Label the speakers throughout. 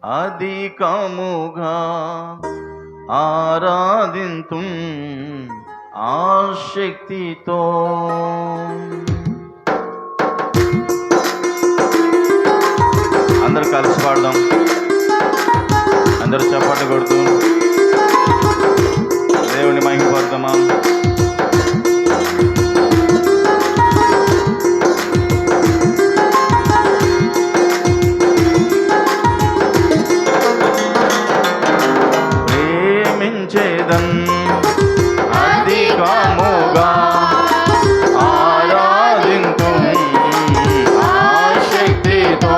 Speaker 1: అధికముగా ఆరాధింతు ఆశక్తితో. అందరూ కలిసి పాడదాం. అందరూ చప్పట్లు కొడుతూ దేవుని మహిమపడదామా? ప్రేమించేదం అధికముగా ఆరాధింతు ఆశక్తితో.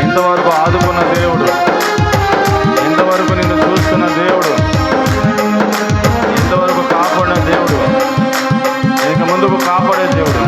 Speaker 1: ఇంతవరకు ఆదుకున్న దేవుడు, ఇంతవరకు నిన్ను చూస్తున్న దేవుడు, ఇంతవరకు కాపాడిన దేవుడు, ఇక ముందుకు కాపాడే దేవుడు.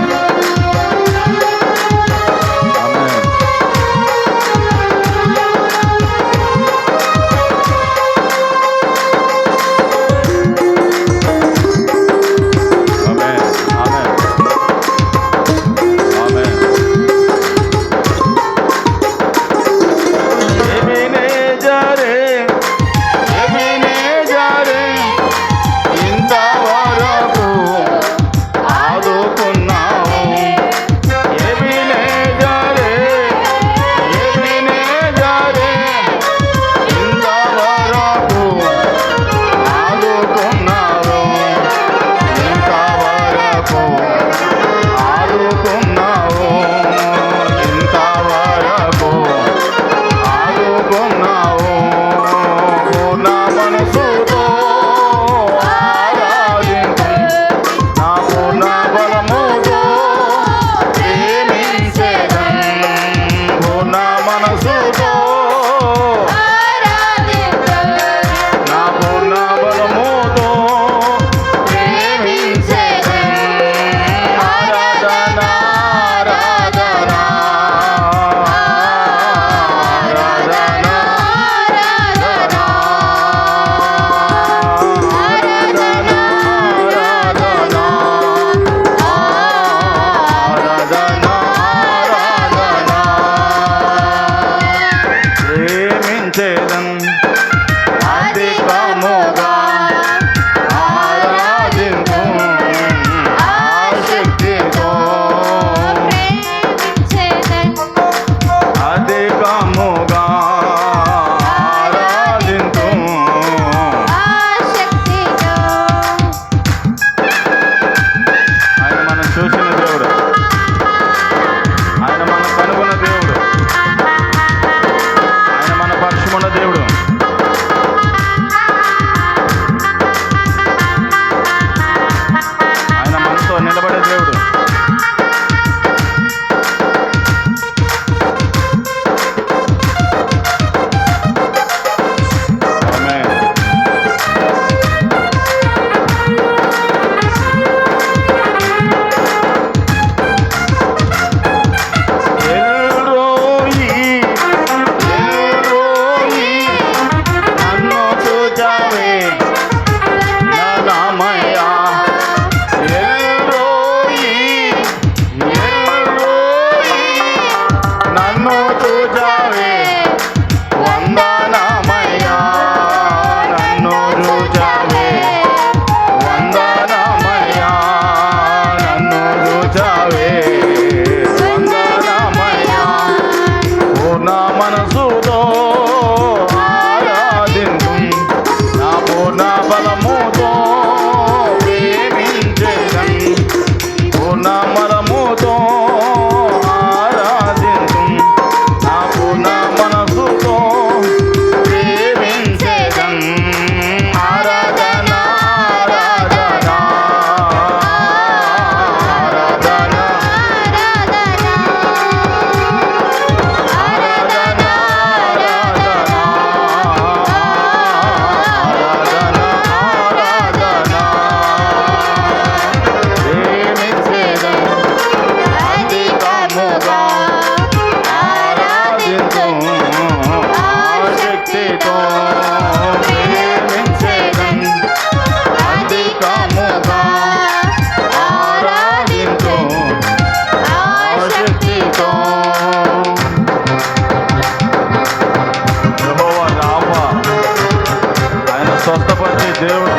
Speaker 1: స్వస్థపరిచే దేవుడు.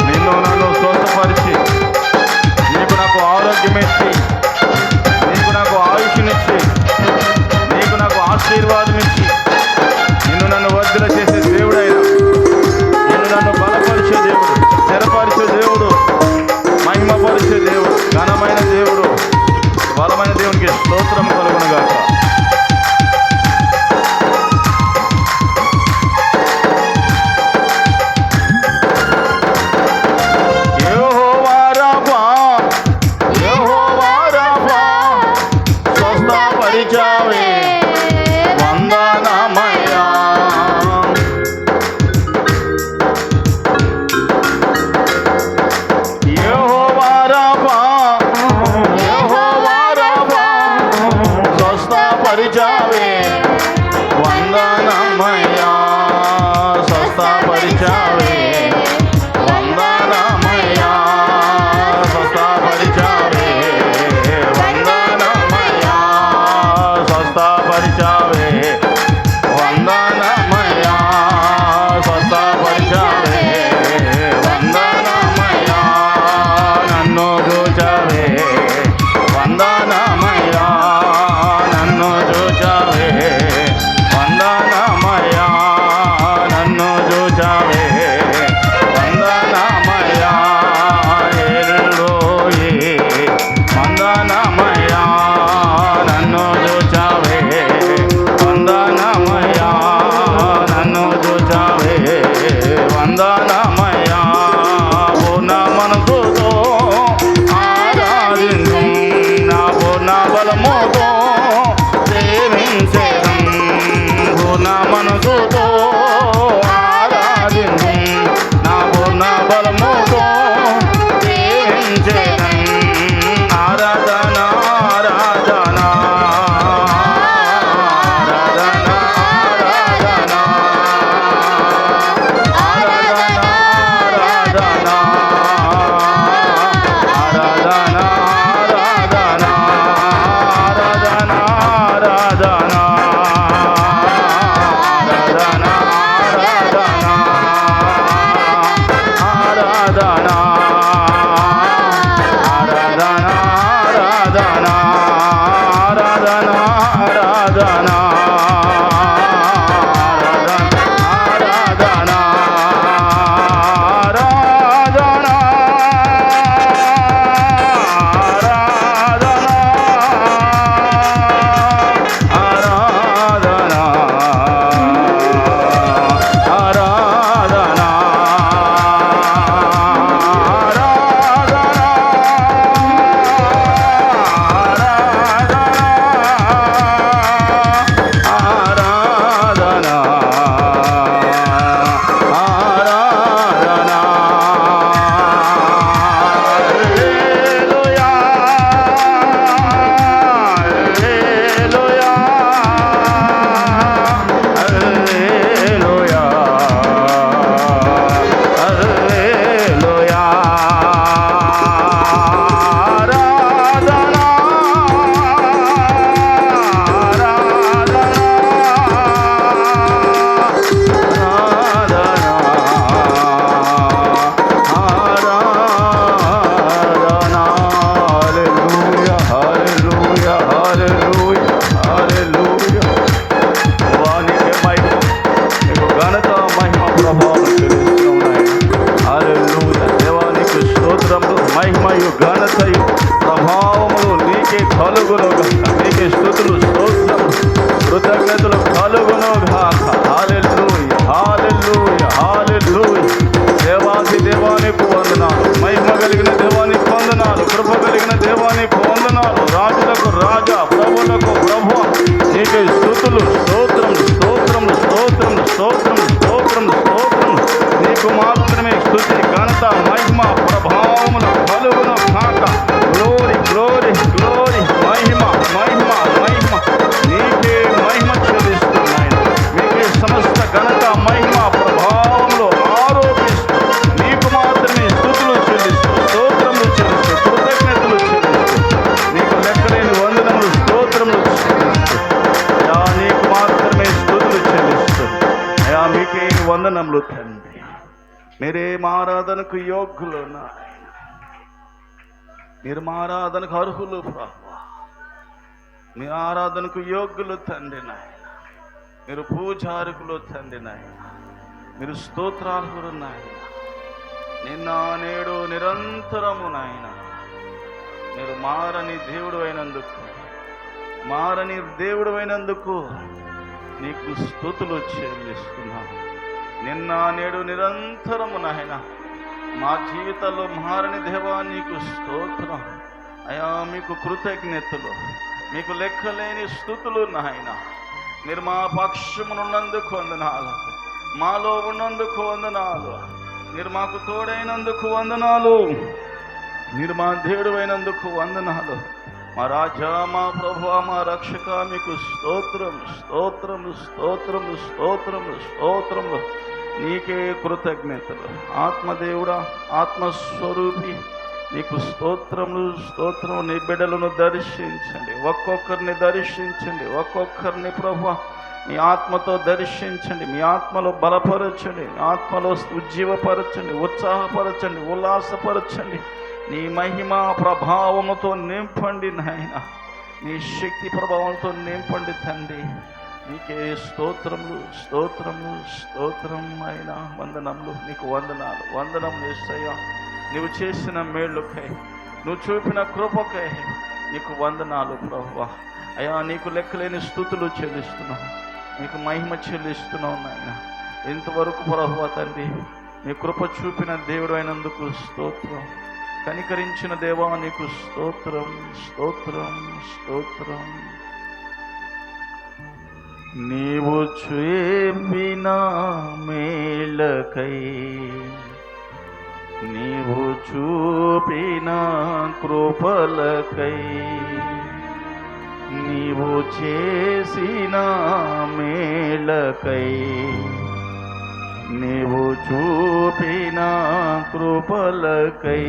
Speaker 1: నిన్ను నన్ను స్వస్థపరిచి నీకు నాకు ఆరోగ్యమిచ్చి, నీకు నాకు ఆయుష్నిచ్చి, నీకు నాకు ఆశీర్వాదం ఇచ్చి నిన్ను నన్ను వర్ధిల్ల చేసే దేవుడైనా, నిన్ను నన్ను బలపరిచే దేవుడు, స్థిరపరిచే దేవుడు, మహిమపరిచే దేవుడు, ఘనమైన దేవుడు, బలమైన దేవునికి స్తోత్రం కలుగునుగాక.
Speaker 2: వందనములు తండ్రి.
Speaker 1: మీరే మా ఆరాధనకు యోగ్యులు నాయన, మీరు మా ఆరాధనకు అర్హులు ప్రభువా. మీ ఆరాధనకు యోగ్యులు తండ్రి నాయన, మీరు పూజారుకులు తండ్రి నాయన, మీరు స్తోత్రార్హులు నాయన. నిన్న నేడు నిరంతరము నాయన, మీరు మారని దేవుడు అయినందుకు, మారని దేవుడు అయినందుకు నీకు స్తుతులు చెల్లిస్తున్నాను. నిన్న నేడు నిరంతరము నాయన, మా జీవితాల్లో మారని దేవా నీకు స్తోత్రం అయా. మీకు కృతజ్ఞతలు, మీకు లెక్కలేని స్తుతులు నాయన. మీరు మా పక్షమునున్నందుకు వందనాలు, మాలో ఉన్నందుకు వందనాలు, మీరు మాకు తోడైనందుకు వందనాలు, మీరు మా దేవుడు అయినందుకు వందనాలు. మా రాజా, మా ప్రభువా, మా రక్షక, మీకు స్తోత్రం స్తోత్రము స్తోత్రము స్తోత్రము స్తోత్రము. నీకే కృతజ్ఞతలు. ఆత్మదేవుడా, ఆత్మస్వరూపి, నీకు స్తోత్రములు స్తోత్రము. నీ బిడ్డలను దర్శించండి, ఒక్కొక్కరిని దర్శించండి, ఒక్కొక్కరిని ప్రభువా మీ ఆత్మతో దర్శించండి, మీ ఆత్మలో బలపరచండి, మీ ఆత్మలో ఉజ్జీవపరచండి, ఉత్సాహపరచండి, ఉల్లాసపరచండి. నీ మహిమ ప్రభావముతో నింపండి నాయన, నీ శక్తి ప్రభావంతో నింపండి తండ్రి. నీకే స్తోత్రములు స్తోత్రములు స్తోత్రం అయినా వందనములు. నీకు వందనాలు, వందనములు యేసయ్యా. నువ్వు చేసిన మేళ్ళకై, నువ్వు చూపిన కృపకై నీకు వందనాలు ప్రభువా. అయ్యా, నీకు లెక్కలేని స్తుతులు చెల్లిస్తున్నావు, నీకు మహిమ చెల్లిస్తున్నావు నాయన. ఇంతవరకు ప్రభువా తండ్రి, నీ కృప చూపిన దేవుడు అయినందుకు స్తోత్రం. కనికరించిన దేవా నీకు స్తోత్రం స్తోత్రం స్తోత్రం. నీవు చూపిన మేలకై, నీవు చూపిన కృపలకై, నీవు చేసిన మేలకై, నీవు చూపిన కృపలకై.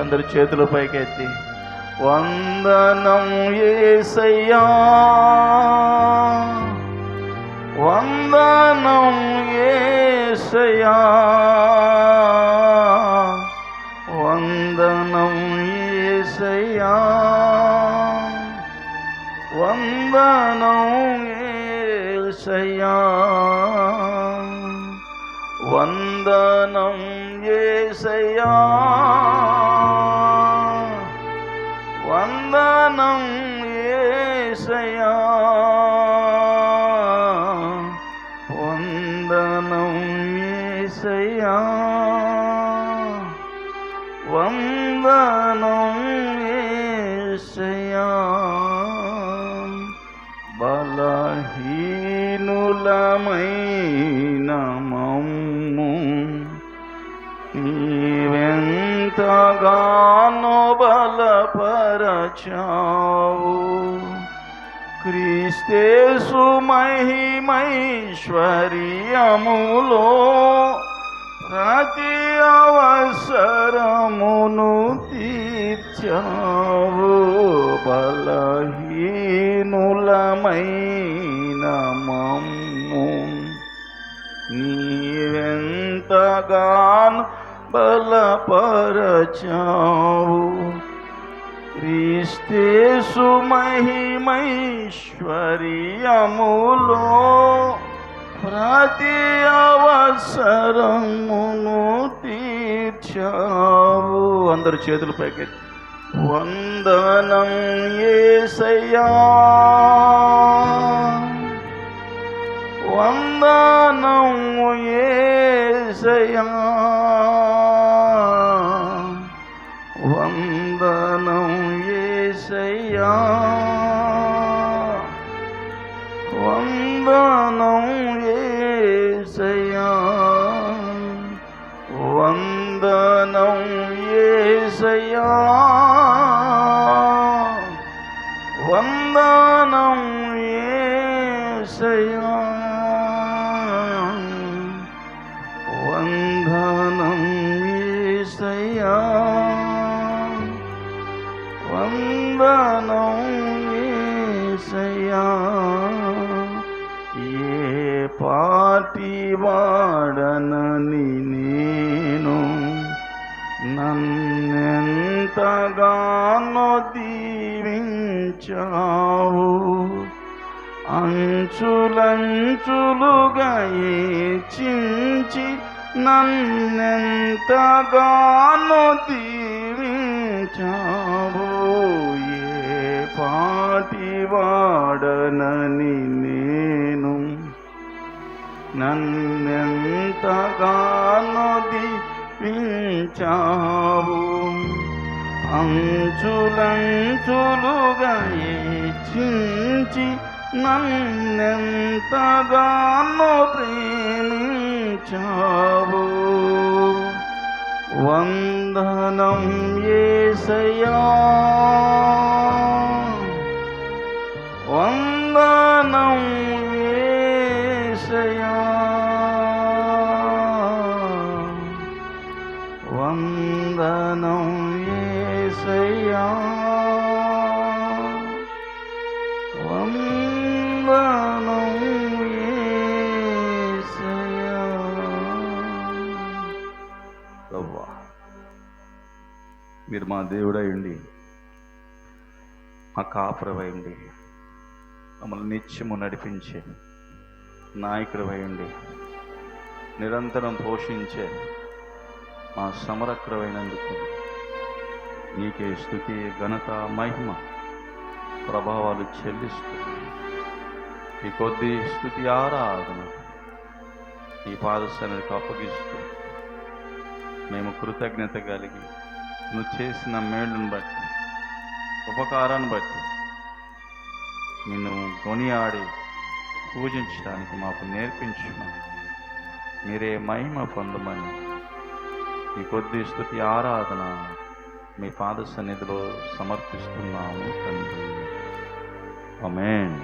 Speaker 1: అందరు చేతుల పైకెత్తి వందనం యేసయ్యా, వందనం యేసయ్యా, వందనం యేసయ్యా, వందనం యేసయ్యా, వందనం యేసయ్యా, వందనం యేసయ్యా, వందనం యేసయ్యా, వందనం యేసయ్యా. బలహీనులమైన మమ్ము నీవెంతగానో బలపరచావు. క్రీస్తేసు మహిమైశ్వర్యములో ప్రతి అవసరమును తీర్చావు. బలహీనులమైన మమ్ము నీవెంతగానో బలపరచావు. క్రీస్తేసు మహిమైశ్వర్యములో ప్రతి అవసరమును తీర్చావు. అందరు చేతులు పైకెత్తి వందనం యేసయ్యా, వందనం యేసయ్యా, వందనం యేసయ్యా, వందనం యేసయ్యా, వందనం యేసయ్యా, వందనం యేసయ్యా, వందనం యేసయ్యా, వందనం యేసయ్యా. ఏ పాటి వాడనని ప్రేమించావు. అంచులంచులుగా హెచ్చించి నన్నెంతగానో దీవించావు. ఏ పాటి వాడనని నేను నన్నెంతగానో దీవించావు. అంచులంచులుగా హెచ్చించి నన్నెంతగానో ప్రేమించావు. వందనం యేసయ్యా, వందనం యేసయ్యా, వందనం యేసయ్యా, వందనం యేసయ్యా. ప్రభువా, మీరు మా దేవుడై ఉండి, మా కాపురవై ఉండి, మమ్మల్ని నిత్యము నడిపించే నాయకుడివై ఉండి, నిరంతరం పోషించే మా సమరకుడైనందుకు నీకే స్తుతి, ఘనత, మహిమ, ప్రభావాలు చెల్లిస్తూ ఈ కొద్ది స్తుతి ఆరాధన ఈ పాదశాలకు అప్పగిస్తూ మేము కృతజ్ఞత కలిగి నువ్వు చేసిన మేలును బట్టి, ఉపకారాన్ని బట్టి నిన్ను కొనియాడి పూజించడానికి మాకు నేర్పించున్నాను. మీరే మహిమ పొందమని ఈ కొద్ది స్తుతి ఆరాధన మీ పాద సన్నిధిలో సమర్పిస్తున్నాము తండ్రి. ఆమేన్.